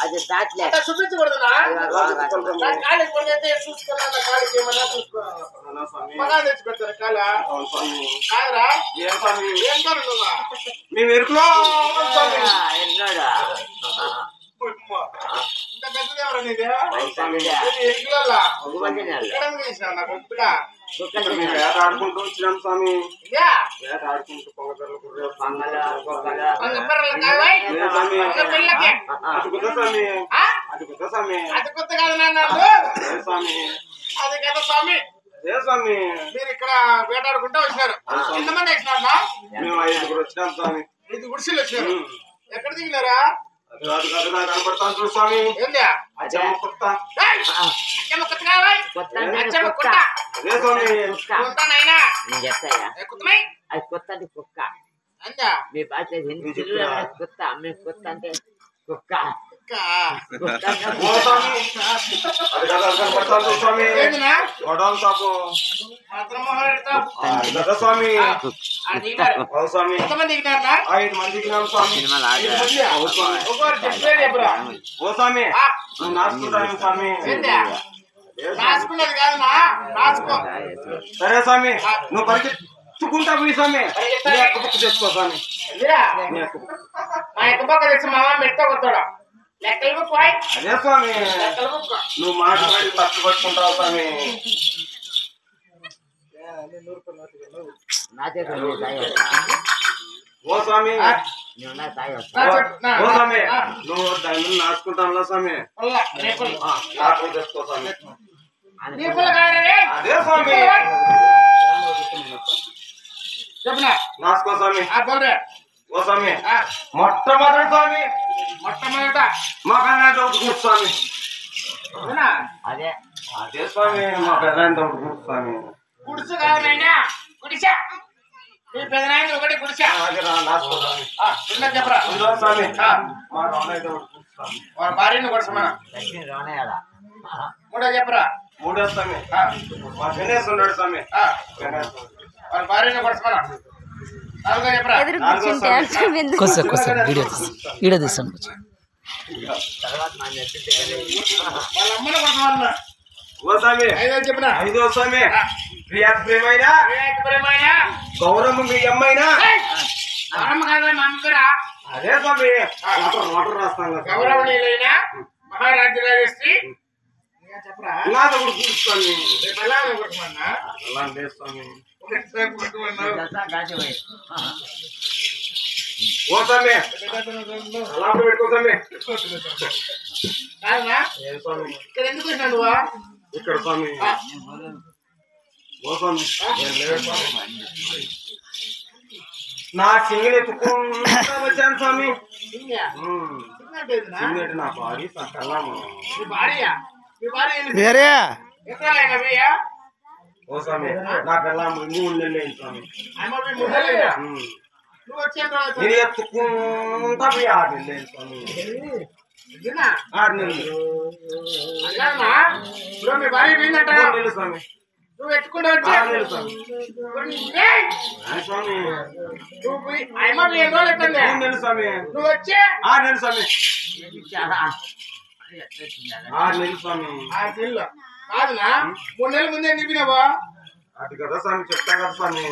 అది దాట్లే చూపించకూడదునా కాలికి పడితే చూసుకున్నా కాలికి ఏమన్నా చూసుకోవాలి మగా తెచ్చి పెడతారు కాల కాదరా ఏం కాదు నువ్వా మేము ఎరుకులో ఇంత పెద్దదేవరా నీది ఎరుకులలో నాకు ఒప్పుగా ఆడుకుంటూ వచ్చినాం స్వామి ఆడుకుంటూ అది కొత్త కాదు నాన్న అది కదా స్వామి స్వామి మీరు ఇక్కడ వేటాడుకుంటూ వచ్చినారు ఎంతమంది వచ్చినారా మేము 5 వచ్చినాం స్వామి 5 గుడిసెలు వచ్చినారు ఎక్కడ దిగినారా కనపడతాను చూడు స్వామి అది కొత్త అంటే కుక్క మీ భాష కొత్త మీ కొత్త అంటే కుక్క సరే స్వామి నువ్వు పరిగెత్తుకుంటా పోయి స్వామి తెచ్చుకో స్వామి మా యొక్క పక్క తెచ్చి మామ మెట్ట కొత్తాడా లెక్కలు పోయి అదే స్వామి నువ్వు మాట్లాడి తప్పు పట్టుకుంటావు స్వామి ఓ స్వామి ఓ స్వామి నువ్వు దాన్ని నాచుకుంటాను స్వామి తెచ్చుకో స్వామి అదే స్వామి చెప్పనా నాచుకో స్వామి ఓ స్వామి మొట్టమొదటి స్వామి మాకన్నా స్వామి అదే అదే స్వామి మాకన్నా స్వామి గుడిసె కాదైనా గుడిసె మీ పెదనాయన ఒకటి గుడిసె చెప్పరా స్వామి వాళ్ళ భార్యను కొడుతున్నా మూడో చెప్పరా మూడో స్వామి మా గణేష్ ఉన్నాడు స్వామి వాళ్ళ భార్యను కొడుతున్నా వీడియో తీస్తాను ఐదో స్వామి గౌరమ్మ మీ అమ్మైనా అదే స్వామి వాటర్ రాస్తాను గౌరవనీయులైన మహారాజు రాజశ్రీ స్వామి ఓ స్వామి అలా పెట్టుకో స్వామి ఇక్కడ ఎందుకు వచ్చినావు నువ్వు ఇక్కడ స్వామి ఓ స్వామి నా సింగిల్ ఎత్తుకుంటా వచ్చాను స్వామి నా భార్య ఓ స్వామి నాకు ఎలా 3 నెలలు స్వామి నేను ఎత్తుకుంటా 6 నెలలు స్వామి 6 నెలలు స్వామి నువ్వు ఎత్తుకుంటా 6 నెలలు స్వామి స్వామి స్వామి నువ్వు వచ్చి 6 నెలలు స్వామి 6 నెలలు స్వామి 6 నెలలు కాదునా 3 నెలల ముందే నింపినావా అది కదా స్వామి చెప్తా కదా స్వామి